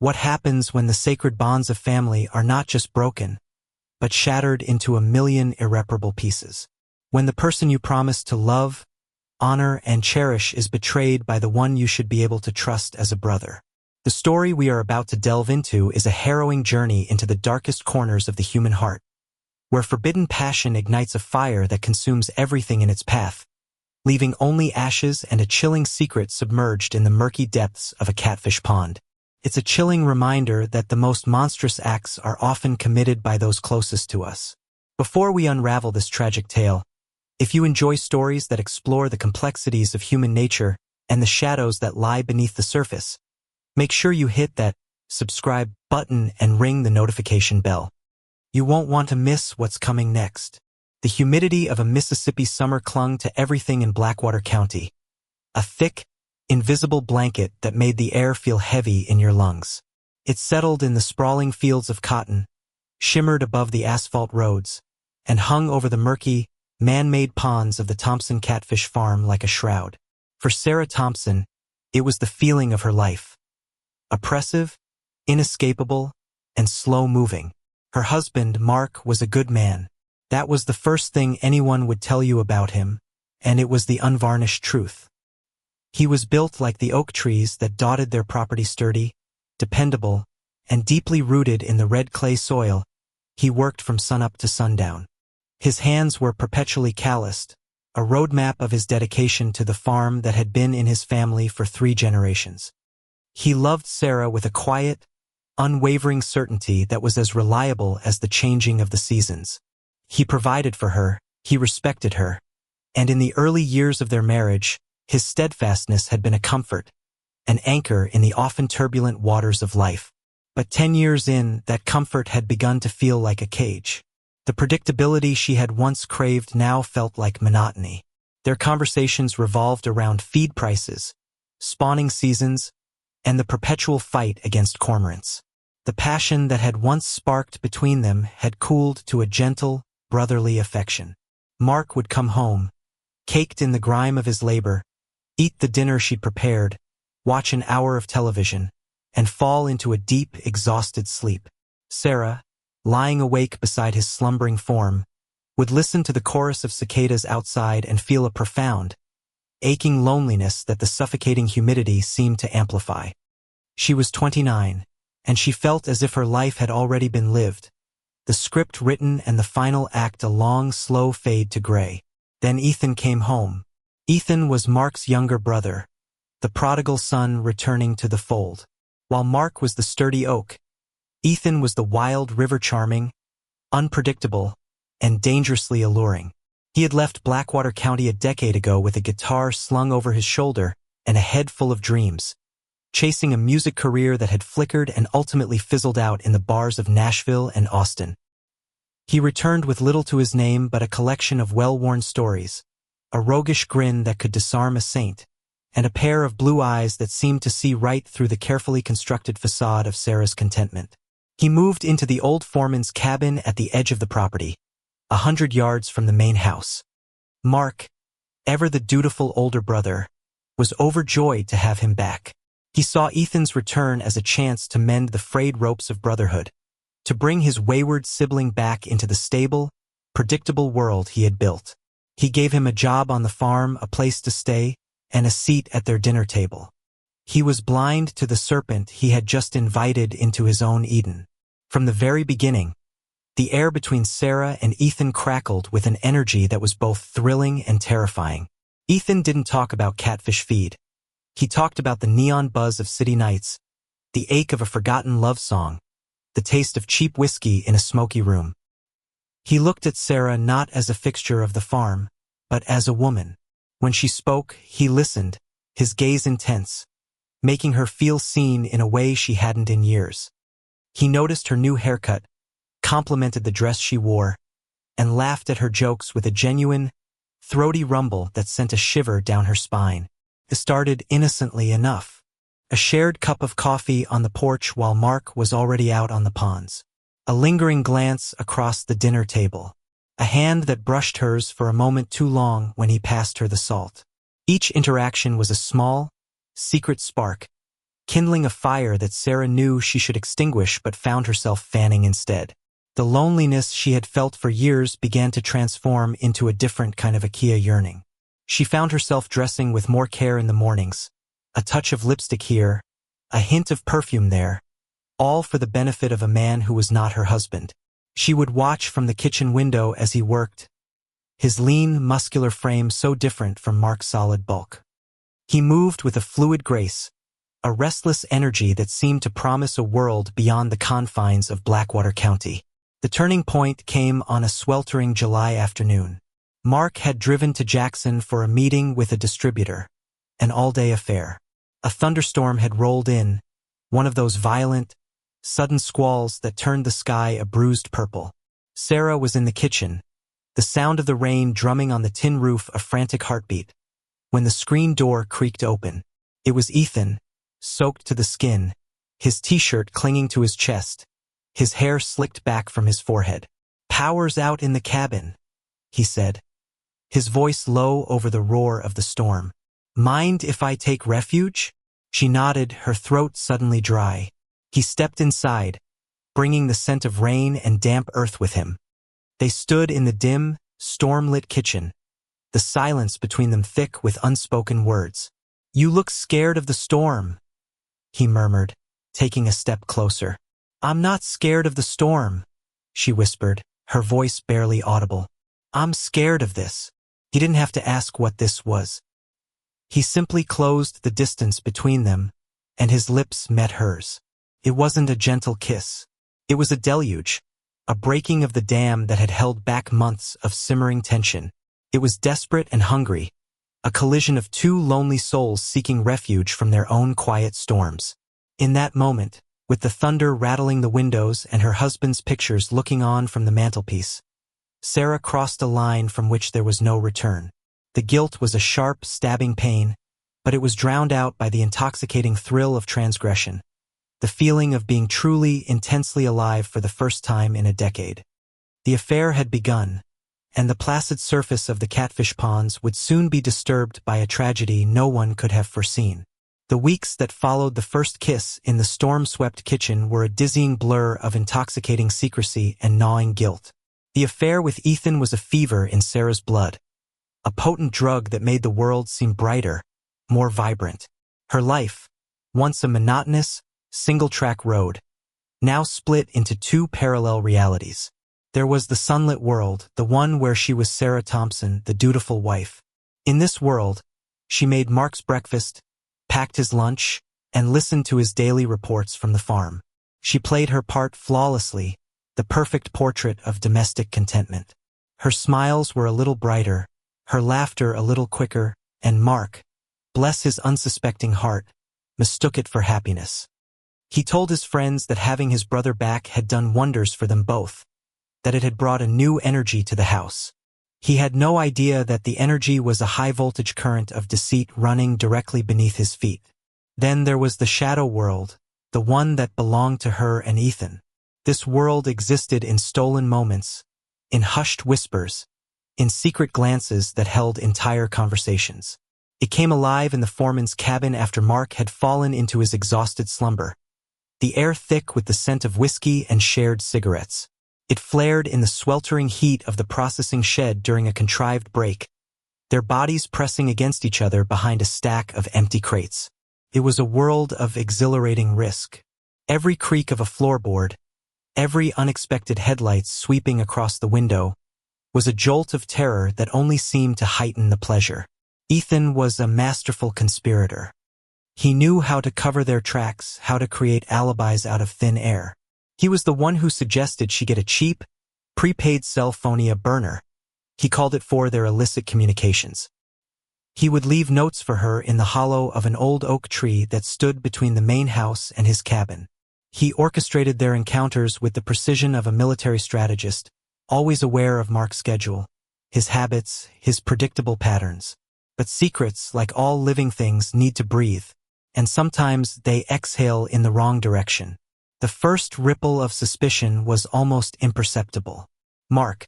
What happens when the sacred bonds of family are not just broken, but shattered into a million irreparable pieces? When the person you promised to love, honor, and cherish is betrayed by the one you should be able to trust as a brother. The story we are about to delve into is a harrowing journey into the darkest corners of the human heart, where forbidden passion ignites a fire that consumes everything in its path, leaving only ashes and a chilling secret submerged in the murky depths of a catfish pond. It's a chilling reminder that the most monstrous acts are often committed by those closest to us. Before we unravel this tragic tale, if you enjoy stories that explore the complexities of human nature and the shadows that lie beneath the surface, make sure you hit that subscribe button and ring the notification bell. You won't want to miss what's coming next. The humidity of a Mississippi summer clung to everything in Blackwater County, a thick, invisible blanket that made the air feel heavy in your lungs. It settled in the sprawling fields of cotton, shimmered above the asphalt roads, and hung over the murky, man-made ponds of the Thompson Catfish Farm like a shroud. For Sarah Thompson, it was the feeling of her life. Oppressive, inescapable, and slow-moving. Her husband, Mark, was a good man. That was the first thing anyone would tell you about him, and it was the unvarnished truth. He was built like the oak trees that dotted their property, sturdy, dependable, and deeply rooted in the red clay soil. He worked from sunup to sundown. His hands were perpetually calloused, a roadmap of his dedication to the farm that had been in his family for 3 generations. He loved Sarah with a quiet, unwavering certainty that was as reliable as the changing of the seasons. He provided for her, he respected her, and in the early years of their marriage, his steadfastness had been a comfort, an anchor in the often turbulent waters of life. But 10 years in, that comfort had begun to feel like a cage. The predictability she had once craved now felt like monotony. Their conversations revolved around feed prices, spawning seasons, and the perpetual fight against cormorants. The passion that had once sparked between them had cooled to a gentle, brotherly affection. Mark would come home, caked in the grime of his labor, eat the dinner she'd prepared, watch an hour of television, and fall into a deep, exhausted sleep. Sarah, lying awake beside his slumbering form, would listen to the chorus of cicadas outside and feel a profound, aching loneliness that the suffocating humidity seemed to amplify. She was 29, and she felt as if her life had already been lived, the script written and the final act a long, slow fade to gray. Then Ethan came home. Ethan was Mark's younger brother, the prodigal son returning to the fold. While Mark was the sturdy oak, Ethan was the wild river, charming, unpredictable, and dangerously alluring. He had left Blackwater County a decade ago with a guitar slung over his shoulder and a head full of dreams, chasing a music career that had flickered and ultimately fizzled out in the bars of Nashville and Austin. He returned with little to his name but a collection of well-worn stories, a roguish grin that could disarm a saint, and a pair of blue eyes that seemed to see right through the carefully constructed facade of Sarah's contentment. He moved into the old foreman's cabin at the edge of the property, 100 yards from the main house. Mark, ever the dutiful older brother, was overjoyed to have him back. He saw Ethan's return as a chance to mend the frayed ropes of brotherhood, to bring his wayward sibling back into the stable, predictable world he had built. He gave him a job on the farm, a place to stay, and a seat at their dinner table. He was blind to the serpent he had just invited into his own Eden. From the very beginning, the air between Sarah and Ethan crackled with an energy that was both thrilling and terrifying. Ethan didn't talk about catfish feed. He talked about the neon buzz of city nights, the ache of a forgotten love song, the taste of cheap whiskey in a smoky room. He looked at Sarah not as a fixture of the farm, but as a woman. When she spoke, he listened, his gaze intense, making her feel seen in a way she hadn't in years. He noticed her new haircut, complimented the dress she wore, and laughed at her jokes with a genuine, throaty rumble that sent a shiver down her spine. It started innocently enough. A shared cup of coffee on the porch while Mark was already out on the ponds. A lingering glance across the dinner table. A hand that brushed hers for a moment too long when he passed her the salt. Each interaction was a small, secret spark, kindling a fire that Sarah knew she should extinguish but found herself fanning instead. The loneliness she had felt for years began to transform into a different kind of Akia yearning. She found herself dressing with more care in the mornings, a touch of lipstick here, a hint of perfume there, all for the benefit of a man who was not her husband. She would watch from the kitchen window as he worked, his lean, muscular frame so different from Mark's solid bulk. He moved with a fluid grace, a restless energy that seemed to promise a world beyond the confines of Blackwater County. The turning point came on a sweltering July afternoon. Mark had driven to Jackson for a meeting with a distributor, an all-day affair. A thunderstorm had rolled in, one of those violent, sudden squalls that turned the sky a bruised purple. Sarah was in the kitchen, the sound of the rain drumming on the tin roof a frantic heartbeat, when the screen door creaked open. It was Ethan, soaked to the skin, his t-shirt clinging to his chest, his hair slicked back from his forehead. "Power's out in the cabin," he said, his voice low over the roar of the storm. "Mind if I take refuge?" She nodded, her throat suddenly dry. He stepped inside, bringing the scent of rain and damp earth with him. They stood in the dim, storm-lit kitchen, the silence between them thick with unspoken words. "You look scared of the storm," he murmured, taking a step closer. "I'm not scared of the storm," she whispered, her voice barely audible. "I'm scared of this." He didn't have to ask what this was. He simply closed the distance between them, and his lips met hers. It wasn't a gentle kiss. It was a deluge, a breaking of the dam that had held back months of simmering tension. It was desperate and hungry, a collision of two lonely souls seeking refuge from their own quiet storms. In that moment, with the thunder rattling the windows and her husband's pictures looking on from the mantelpiece, Sarah crossed a line from which there was no return. The guilt was a sharp, stabbing pain, but it was drowned out by the intoxicating thrill of transgression, the feeling of being truly, intensely alive for the first time in a decade. The affair had begun, and the placid surface of the Catfish ponds would soon be disturbed by a tragedy no one could have foreseen. The weeks that followed the first kiss in the storm-swept kitchen were a dizzying blur of intoxicating secrecy and gnawing guilt. The affair with Ethan was a fever in Sarah's blood, a potent drug that made the world seem brighter, more vibrant. Her life, once a monotonous, single-track road, now split into two parallel realities. There was the sunlit world, the one where she was Sarah Thompson, the dutiful wife. In this world, she made Mark's breakfast, packed his lunch, and listened to his daily reports from the farm. She played her part flawlessly, the perfect portrait of domestic contentment. Her smiles were a little brighter, her laughter a little quicker, and Mark, bless his unsuspecting heart, mistook it for happiness. He told his friends that having his brother back had done wonders for them both, that it had brought a new energy to the house. He had no idea that the energy was a high-voltage current of deceit running directly beneath his feet. Then there was the shadow world, the one that belonged to her and Ethan. This world existed in stolen moments, in hushed whispers, in secret glances that held entire conversations. It came alive in the foreman's cabin after Mark had fallen into his exhausted slumber, the air thick with the scent of whiskey and shared cigarettes. It flared in the sweltering heat of the processing shed during a contrived break, their bodies pressing against each other behind a stack of empty crates. It was a world of exhilarating risk. Every creak of a floorboard, every unexpected headlight sweeping across the window, was a jolt of terror that only seemed to heighten the pleasure. Ethan was a masterful conspirator. He knew how to cover their tracks, how to create alibis out of thin air. He was the one who suggested she get a cheap, prepaid cell phonia burner. He called it for their illicit communications. He would leave notes for her in the hollow of an old oak tree that stood between the main house and his cabin. He orchestrated their encounters with the precision of a military strategist, always aware of Mark's schedule, his habits, his predictable patterns. But secrets, like all living things, need to breathe, and sometimes they exhale in the wrong direction. The first ripple of suspicion was almost imperceptible. Mark,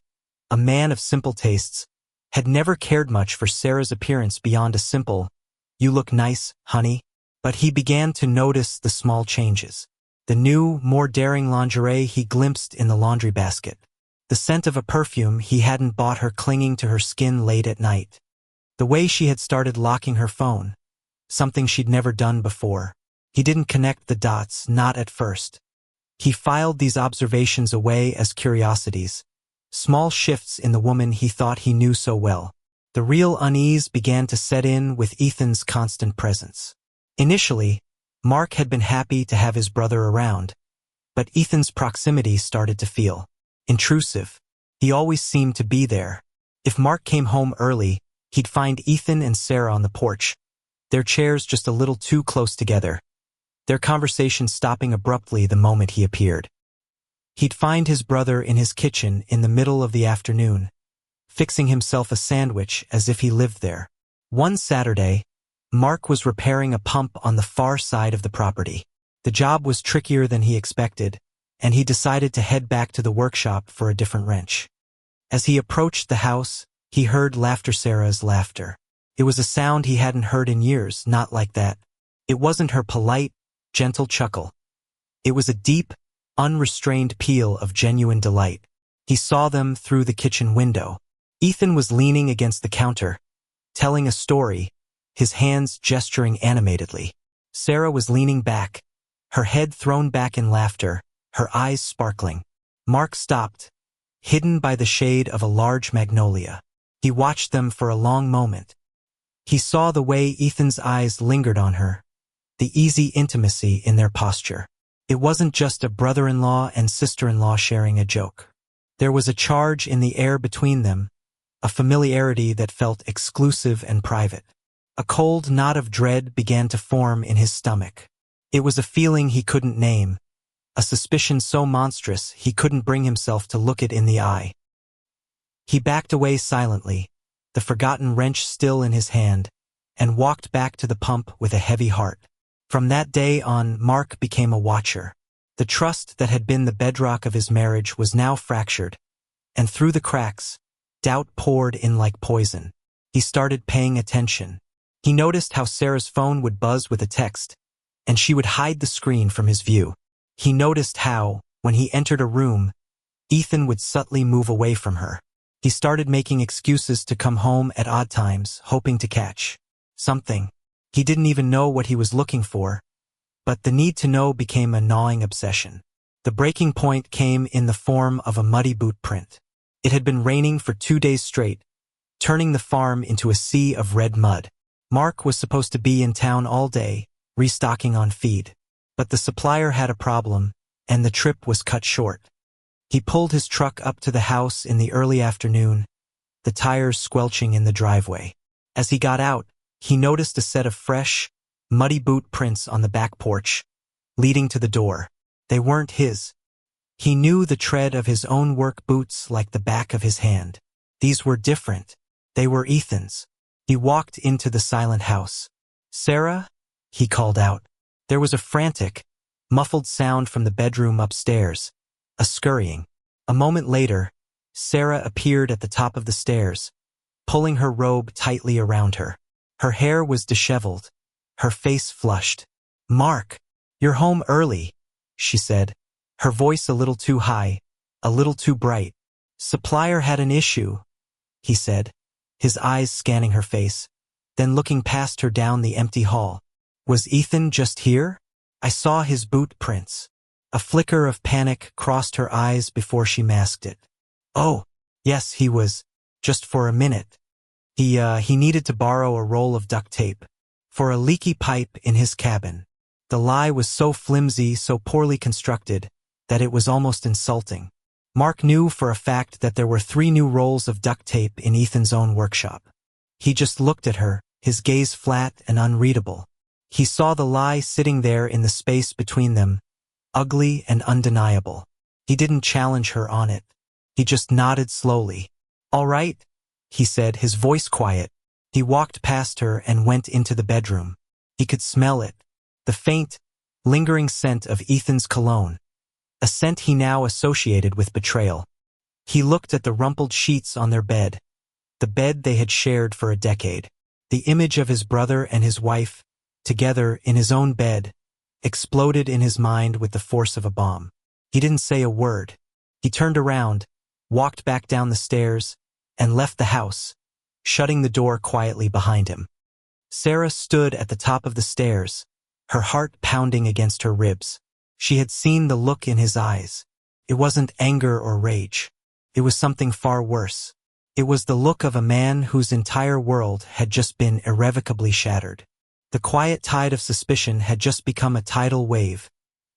a man of simple tastes, had never cared much for Sarah's appearance beyond a simple, "You look nice, honey." But he began to notice the small changes. The new, more daring lingerie he glimpsed in the laundry basket. The scent of a perfume he hadn't bought her clinging to her skin late at night. The way she had started locking her phone. Something she'd never done before. He didn't connect the dots, not at first. He filed these observations away as curiosities. Small shifts in the woman he thought he knew so well. The real unease began to set in with Ethan's constant presence. Initially, Mark had been happy to have his brother around, but Ethan's proximity started to feel intrusive. He always seemed to be there. If Mark came home early, he'd find Ethan and Sarah on the porch, their chairs just a little too close together, their conversation stopping abruptly the moment he appeared. He'd find his brother in his kitchen in the middle of the afternoon, fixing himself a sandwich as if he lived there. One Saturday, Mark was repairing a pump on the far side of the property. The job was trickier than he expected, and he decided to head back to the workshop for a different wrench. As he approached the house, he heard Sarah's laughter. It was a sound he hadn't heard in years, not like that. It wasn't her polite, gentle chuckle. It was a deep, unrestrained peal of genuine delight. He saw them through the kitchen window. Ethan was leaning against the counter, telling a story, his hands gesturing animatedly. Sarah was leaning back, her head thrown back in laughter, her eyes sparkling. Mark stopped, hidden by the shade of a large magnolia. He watched them for a long moment. He saw the way Ethan's eyes lingered on her, the easy intimacy in their posture. It wasn't just a brother-in-law and sister-in-law sharing a joke. There was a charge in the air between them, a familiarity that felt exclusive and private. A cold knot of dread began to form in his stomach. It was a feeling he couldn't name, a suspicion so monstrous he couldn't bring himself to look it in the eye. He backed away silently, the forgotten wrench still in his hand, and walked back to the pump with a heavy heart. From that day on, Mark became a watcher. The trust that had been the bedrock of his marriage was now fractured, and through the cracks, doubt poured in like poison. He started paying attention. He noticed how Sarah's phone would buzz with a text, and she would hide the screen from his view. He noticed how, when he entered a room, Ethan would subtly move away from her. He started making excuses to come home at odd times, hoping to catch something. He didn't even know what he was looking for, but the need to know became a gnawing obsession. The breaking point came in the form of a muddy boot print. It had been raining for 2 days straight, turning the farm into a sea of red mud. Mark was supposed to be in town all day, restocking on feed. But the supplier had a problem, and the trip was cut short. He pulled his truck up to the house in the early afternoon, the tires squelching in the driveway. As he got out, he noticed a set of fresh, muddy boot prints on the back porch, leading to the door. They weren't his. He knew the tread of his own work boots like the back of his hand. These were different. They were Ethan's. He walked into the silent house. "Sarah?" he called out. There was a frantic, muffled sound from the bedroom upstairs, a scurrying. A moment later, Sarah appeared at the top of the stairs, pulling her robe tightly around her. Her hair was disheveled, her face flushed. "Mark, you're home early," she said, her voice a little too high, a little too bright. "Supplier had an issue," he said, his eyes scanning her face, then looking past her down the empty hall. "Was Ethan just here? I saw his boot prints." A flicker of panic crossed her eyes before she masked it. "Oh, yes, he was, just for a minute. He needed to borrow a roll of duct tape for a leaky pipe in his cabin." The lie was so flimsy, so poorly constructed, that it was almost insulting. Mark knew for a fact that there were 3 new rolls of duct tape in Ethan's own workshop. He just looked at her, his gaze flat and unreadable. He saw the lie sitting there in the space between them, ugly and undeniable. He didn't challenge her on it. He just nodded slowly. "All right," he said, his voice quiet. He walked past her and went into the bedroom. He could smell it, the faint, lingering scent of Ethan's cologne, a scent he now associated with betrayal. He looked at the rumpled sheets on their bed, the bed they had shared for a decade. The image of his brother and his wife, together in his own bed, exploded in his mind with the force of a bomb. He didn't say a word. He turned around, walked back down the stairs, and left the house, shutting the door quietly behind him. Sarah stood at the top of the stairs, her heart pounding against her ribs. She had seen the look in his eyes. It wasn't anger or rage. It was something far worse. It was the look of a man whose entire world had just been irrevocably shattered. The quiet tide of suspicion had just become a tidal wave,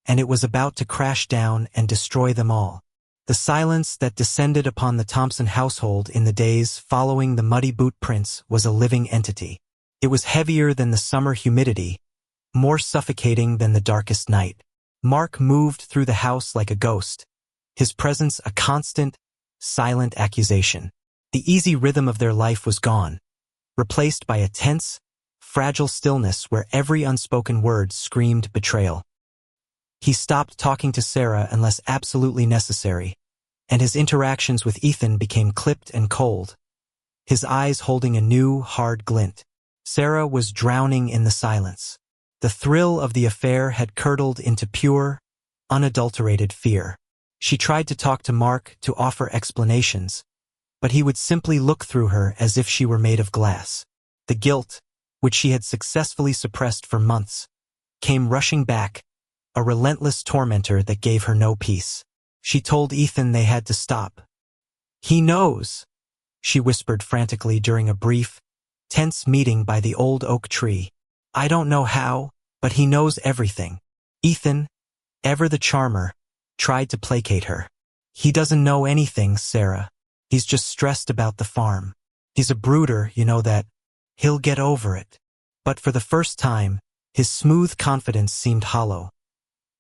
and it was about to crash down and destroy them all. The silence that descended upon the Thompson household in the days following the muddy boot prints was a living entity. It was heavier than the summer humidity, more suffocating than the darkest night. Mark moved through the house like a ghost, his presence a constant, silent accusation. The easy rhythm of their life was gone, replaced by a tense, fragile stillness where every unspoken word screamed betrayal. He stopped talking to Sarah unless absolutely necessary, and his interactions with Ethan became clipped and cold, his eyes holding a new, hard glint. Sarah was drowning in the silence. The thrill of the affair had curdled into pure, unadulterated fear. She tried to talk to Mark to offer explanations, but he would simply look through her as if she were made of glass. The guilt, which she had successfully suppressed for months, came rushing back, a relentless tormentor that gave her no peace. She told Ethan they had to stop. "He knows," she whispered frantically during a brief, tense meeting by the old oak tree. "I don't know how, but he knows everything." Ethan, ever the charmer, tried to placate her. "He doesn't know anything, Sarah. He's just stressed about the farm. He's a brooder, you know that. He'll get over it." But for the first time, his smooth confidence seemed hollow,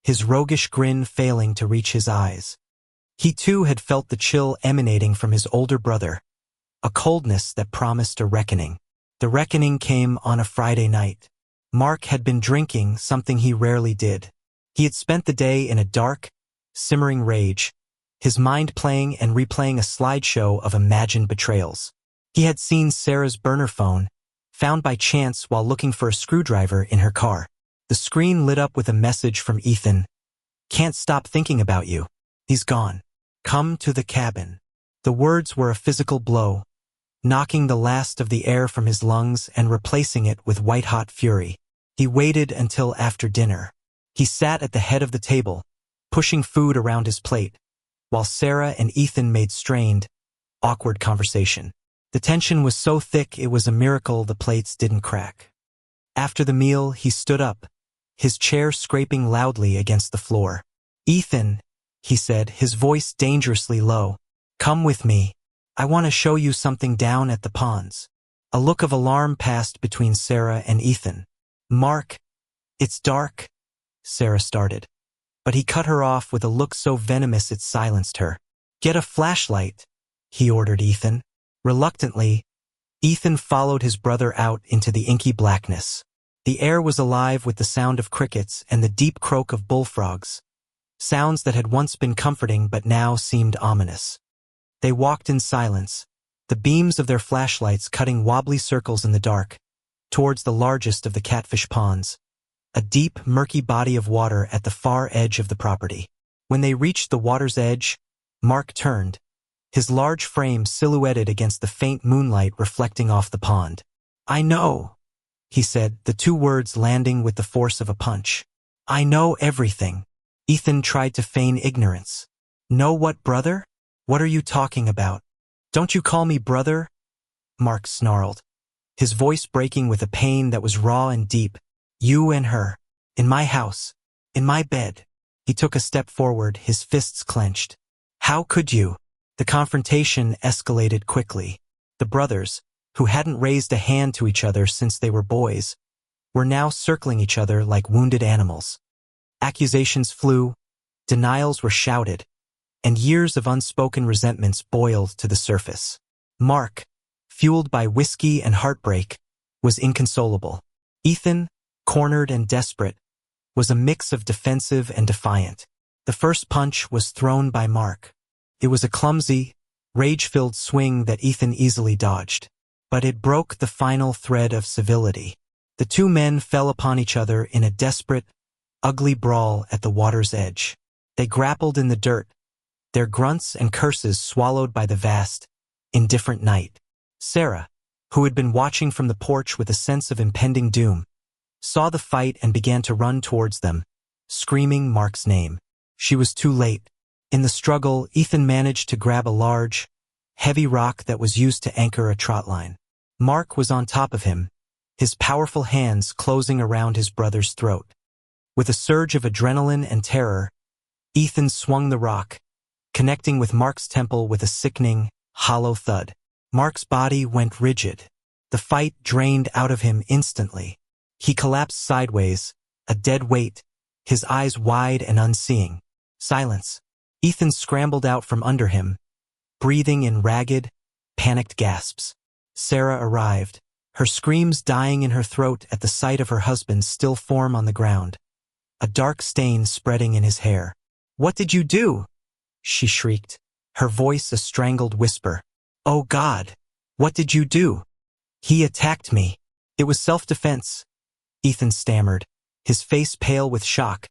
his roguish grin failing to reach his eyes. He too had felt the chill emanating from his older brother, a coldness that promised a reckoning. The reckoning came on a Friday night. Mark had been drinking, something he rarely did. He had spent the day in a dark, simmering rage, his mind playing and replaying a slideshow of imagined betrayals. He had seen Sarah's burner phone, found by chance while looking for a screwdriver in her car. The screen lit up with a message from Ethan. "Can't stop thinking about you. He's gone. Come to the cabin." The words were a physical blow, knocking the last of the air from his lungs and replacing it with white-hot fury. He waited until after dinner. He sat at the head of the table, pushing food around his plate, while Sarah and Ethan made strained, awkward conversation. The tension was so thick it was a miracle the plates didn't crack. After the meal, he stood up, his chair scraping loudly against the floor. "Ethan," he said, his voice dangerously low, "come with me. I want to show you something down at the ponds." A look of alarm passed between Sarah and Ethan. "Mark, it's dark," Sarah started, but he cut her off with a look so venomous it silenced her. "Get a flashlight," he ordered Ethan. Reluctantly, Ethan followed his brother out into the inky blackness. The air was alive with the sound of crickets and the deep croak of bullfrogs, sounds that had once been comforting but now seemed ominous. They walked in silence, the beams of their flashlights cutting wobbly circles in the dark, towards the largest of the Catfish ponds, a deep, murky body of water at the far edge of the property. When they reached the water's edge, Mark turned, his large frame silhouetted against the faint moonlight reflecting off the pond. "I know," he said, the two words landing with the force of a punch. "I know everything." Ethan tried to feign ignorance. "Know what, brother? What are you talking about? Don't you call me brother?" Mark snarled, his voice breaking with a pain that was raw and deep. "You and her. In my house. In my bed." He took a step forward, his fists clenched. "How could you?" The confrontation escalated quickly. The brothers, who hadn't raised a hand to each other since they were boys, were now circling each other like wounded animals. Accusations flew, denials were shouted, and years of unspoken resentments boiled to the surface. Mark, fueled by whiskey and heartbreak, was inconsolable. Ethan, cornered and desperate, was a mix of defensive and defiant. The first punch was thrown by Mark. It was a clumsy, rage-filled swing that Ethan easily dodged, but it broke the final thread of civility. The two men fell upon each other in a desperate, ugly brawl at the water's edge. They grappled in the dirt, their grunts and curses swallowed by the vast, indifferent night. Sarah, who had been watching from the porch with a sense of impending doom, saw the fight and began to run towards them, screaming Mark's name. She was too late. In the struggle, Ethan managed to grab a large, heavy rock that was used to anchor a trot line. Mark was on top of him, his powerful hands closing around his brother's throat. With a surge of adrenaline and terror, Ethan swung the rock, connecting with Mark's temple with a sickening, hollow thud. Mark's body went rigid. The fight drained out of him instantly. He collapsed sideways, a dead weight, his eyes wide and unseeing. Silence. Ethan scrambled out from under him, breathing in ragged, panicked gasps. Sarah arrived, her screams dying in her throat at the sight of her husband's still form on the ground, a dark stain spreading in his hair. "What did you do?" she shrieked, her voice a strangled whisper. "Oh God, what did you do?" "He attacked me. It was self-defense," Ethan stammered, his face pale with shock,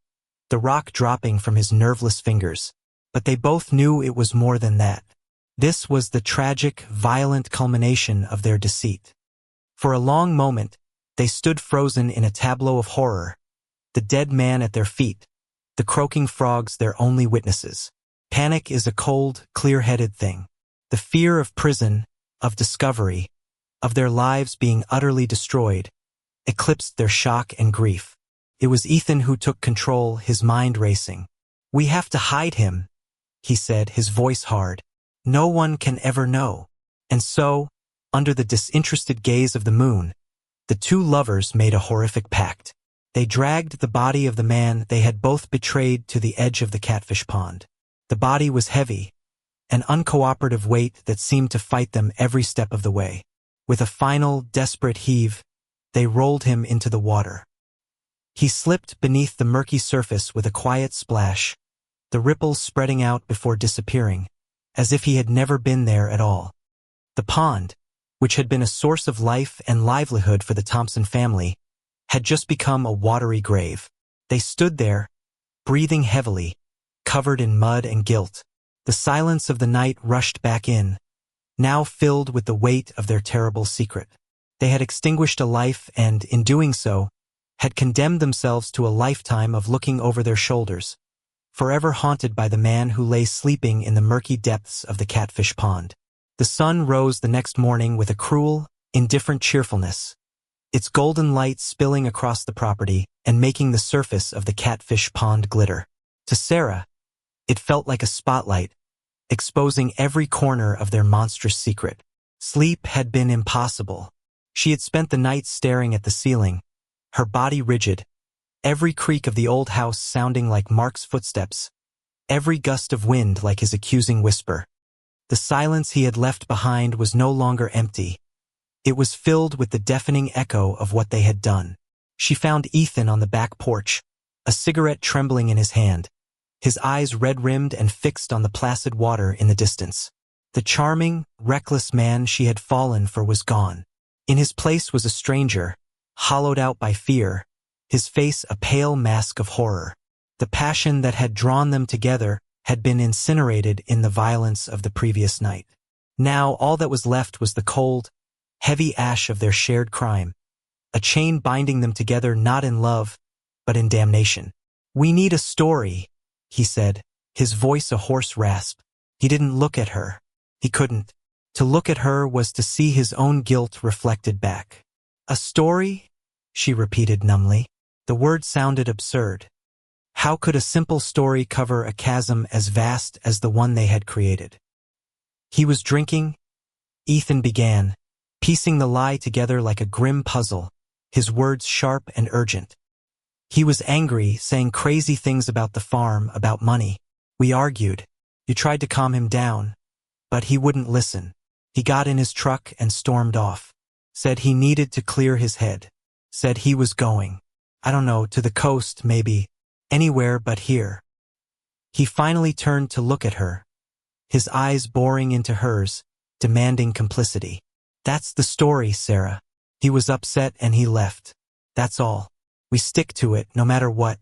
the rock dropping from his nerveless fingers. But they both knew it was more than that. This was the tragic, violent culmination of their deceit. For a long moment, they stood frozen in a tableau of horror, the dead man at their feet, the croaking frogs their only witnesses. Panic is a cold, clear-headed thing. The fear of prison, of discovery, of their lives being utterly destroyed, eclipsed their shock and grief. It was Ethan who took control, his mind racing. "We have to hide him," he said, his voice hard. "No one can ever know." And so, under the disinterested gaze of the moon, the two lovers made a horrific pact. They dragged the body of the man they had both betrayed to the edge of the Catfish pond. The body was heavy, an uncooperative weight that seemed to fight them every step of the way. With a final, desperate heave, they rolled him into the water. He slipped beneath the murky surface with a quiet splash, the ripples spreading out before disappearing, as if he had never been there at all. The pond, which had been a source of life and livelihood for the Thompson family, had just become a watery grave. They stood there, breathing heavily, covered in mud and guilt. The silence of the night rushed back in, now filled with the weight of their terrible secret. They had extinguished a life and, in doing so, had condemned themselves to a lifetime of looking over their shoulders, forever haunted by the man who lay sleeping in the murky depths of the Catfish pond. The sun rose the next morning with a cruel, indifferent cheerfulness, its golden light spilling across the property and making the surface of the Catfish pond glitter. To Sarah, it felt like a spotlight, exposing every corner of their monstrous secret. Sleep had been impossible. She had spent the night staring at the ceiling, her body rigid, every creak of the old house sounding like Mark's footsteps, every gust of wind like his accusing whisper. The silence he had left behind was no longer empty. It was filled with the deafening echo of what they had done. She found Ethan on the back porch, a cigarette trembling in his hand, his eyes red-rimmed and fixed on the placid water in the distance. The charming, reckless man she had fallen for was gone. In his place was a stranger, hollowed out by fear, his face a pale mask of horror. The passion that had drawn them together had been incinerated in the violence of the previous night. Now all that was left was the cold, heavy ash of their shared crime, a chain binding them together not in love, but in damnation. "We need a story," he said, his voice a hoarse rasp. He didn't look at her. He couldn't. To look at her was to see his own guilt reflected back. "A story?" she repeated numbly. The word sounded absurd. How could a simple story cover a chasm as vast as the one they had created? "He was drinking," Ethan began, piecing the lie together like a grim puzzle, his words sharp and urgent. "He was angry, saying crazy things about the farm, about money. We argued. You tried to calm him down, but he wouldn't listen. He got in his truck and stormed off. Said he needed to clear his head. Said he was going. I don't know, to the coast, maybe. Anywhere but here." He finally turned to look at her, his eyes boring into hers, demanding complicity. "That's the story, Sarah. He was upset and he left. That's all. We stick to it, no matter what.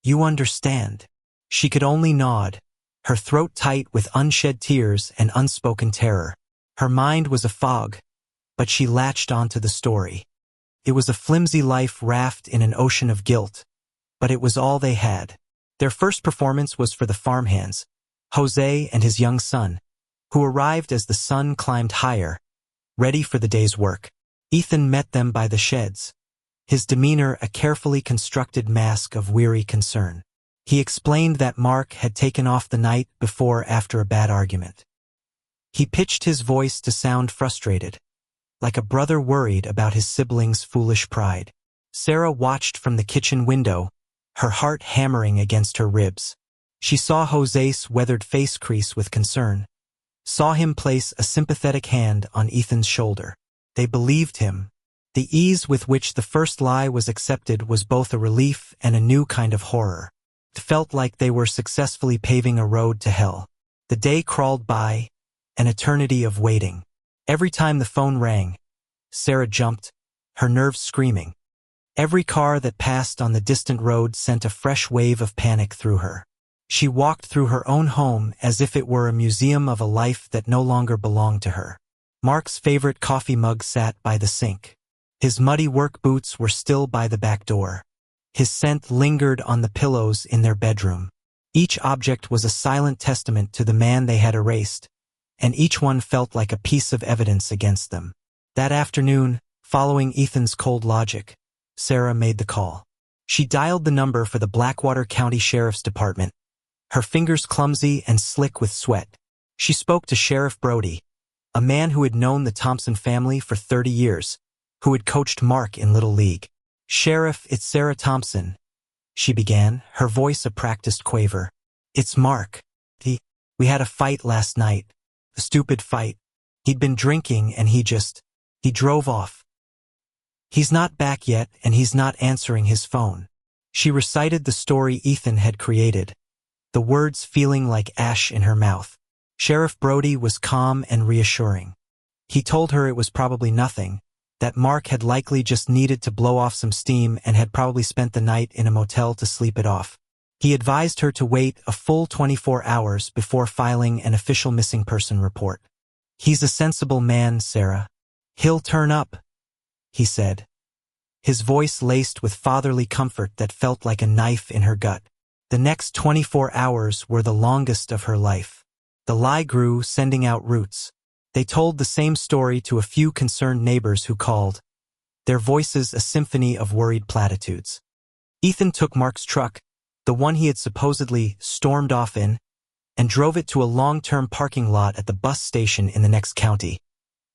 You understand." She could only nod, her throat tight with unshed tears and unspoken terror. Her mind was a fog, but she latched onto the story. It was a flimsy life raft in an ocean of guilt, but it was all they had. Their first performance was for the farmhands, Jose and his young son, who arrived as the sun climbed higher, ready for the day's work. Ethan met them by the sheds, his demeanor a carefully constructed mask of weary concern. He explained that Mark had taken off the night before after a bad argument. He pitched his voice to sound frustrated, like a brother worried about his sibling's foolish pride. Sarah watched from the kitchen window, her heart hammering against her ribs. She saw Jose's weathered face crease with concern, saw him place a sympathetic hand on Ethan's shoulder. They believed him. The ease with which the first lie was accepted was both a relief and a new kind of horror. It felt like they were successfully paving a road to hell. The day crawled by, an eternity of waiting. Every time the phone rang, Sarah jumped, her nerves screaming. Every car that passed on the distant road sent a fresh wave of panic through her. She walked through her own home as if it were a museum of a life that no longer belonged to her. Mark's favorite coffee mug sat by the sink. His muddy work boots were still by the back door. His scent lingered on the pillows in their bedroom. Each object was a silent testament to the man they had erased, and each one felt like a piece of evidence against them. That afternoon, following Ethan's cold logic, Sarah made the call. She dialed the number for the Blackwater County Sheriff's Department, her fingers clumsy and slick with sweat. She spoke to Sheriff Brody, a man who had known the Thompson family for 30 years, who had coached Mark in Little League. "Sheriff, it's Sarah Thompson," she began, her voice a practiced quaver. "It's Mark. We had a fight last night. A stupid fight. He'd been drinking and he drove off. He's not back yet and he's not answering his phone." She recited the story Ethan had created, the words feeling like ash in her mouth. Sheriff Brody was calm and reassuring. He told her it was probably nothing, that Mark had likely just needed to blow off some steam and had probably spent the night in a motel to sleep it off. He advised her to wait a full 24 hours before filing an official missing person report. "He's a sensible man, Sarah. He'll turn up," he said, his voice laced with fatherly comfort that felt like a knife in her gut. The next 24 hours were the longest of her life. The lie grew, sending out roots. They told the same story to a few concerned neighbors who called, their voices a symphony of worried platitudes. Ethan took Mark's truck, the one he had supposedly stormed off in, and drove it to a long-term parking lot at the bus station in the next county,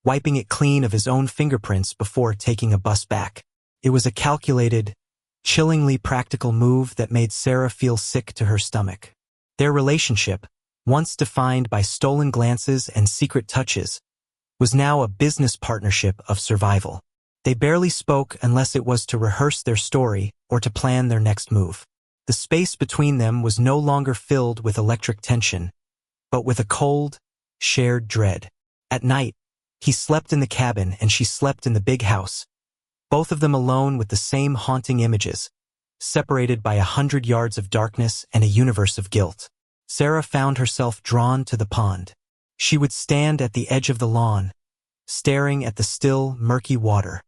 wiping it clean of his own fingerprints before taking a bus back. It was a calculated, chillingly practical move that made Sarah feel sick to her stomach. Their relationship, once defined by stolen glances and secret touches, was now a business partnership of survival. They barely spoke unless it was to rehearse their story or to plan their next move. The space between them was no longer filled with electric tension, but with a cold, shared dread. At night, he slept in the cabin and she slept in the big house, both of them alone with the same haunting images, separated by 100 yards of darkness and a universe of guilt. Sarah found herself drawn to the pond. She would stand at the edge of the lawn, staring at the still, murky water.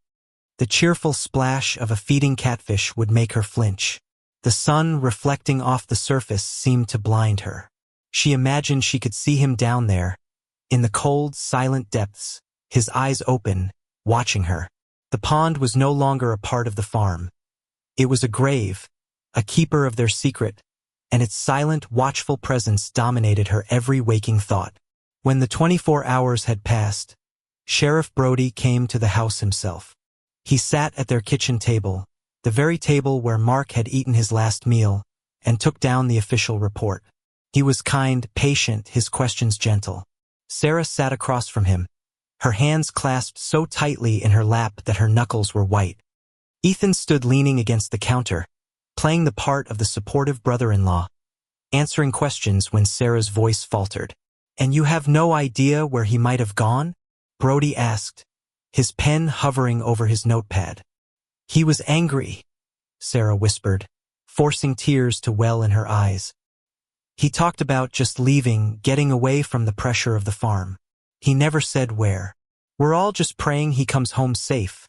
The cheerful splash of a feeding catfish would make her flinch. The sun reflecting off the surface seemed to blind her. She imagined she could see him down there, in the cold, silent depths, his eyes open, watching her. The pond was no longer a part of the farm. It was a grave, a keeper of their secret, and its silent, watchful presence dominated her every waking thought. When the 24 hours had passed, Sheriff Brody came to the house himself. He sat at their kitchen table, the very table where Mark had eaten his last meal, and took down the official report. He was kind, patient, his questions gentle. Sarah sat across from him, her hands clasped so tightly in her lap that her knuckles were white. Ethan stood leaning against the counter, playing the part of the supportive brother-in-law, answering questions when Sarah's voice faltered. "And you have no idea where he might have gone?" Brody asked, his pen hovering over his notepad. He was angry, Sarah whispered, forcing tears to well in her eyes. He talked about just leaving, getting away from the pressure of the farm. He never said where. We're all just praying he comes home safe,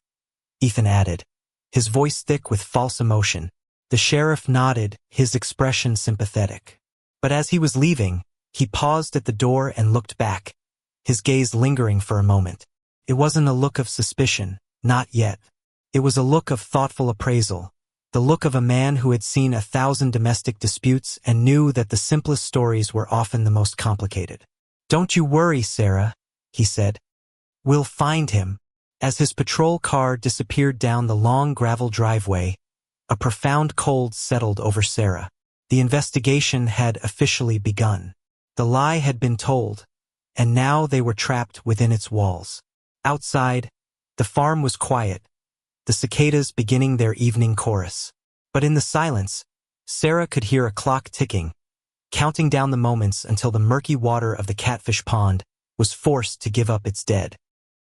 Ethan added, his voice thick with false emotion. The sheriff nodded, his expression sympathetic. But as he was leaving, he paused at the door and looked back, his gaze lingering for a moment. It wasn't a look of suspicion, not yet. It was a look of thoughtful appraisal, the look of a man who had seen 1,000 domestic disputes and knew that the simplest stories were often the most complicated. "Don't you worry, Sarah," he said. "We'll find him." As his patrol car disappeared down the long gravel driveway, a profound cold settled over Sarah. The investigation had officially begun. The lie had been told, and now they were trapped within its walls. Outside, the farm was quiet, the cicadas beginning their evening chorus. But in the silence, Sarah could hear a clock ticking, counting down the moments until the murky water of the Catfish pond was forced to give up its dead.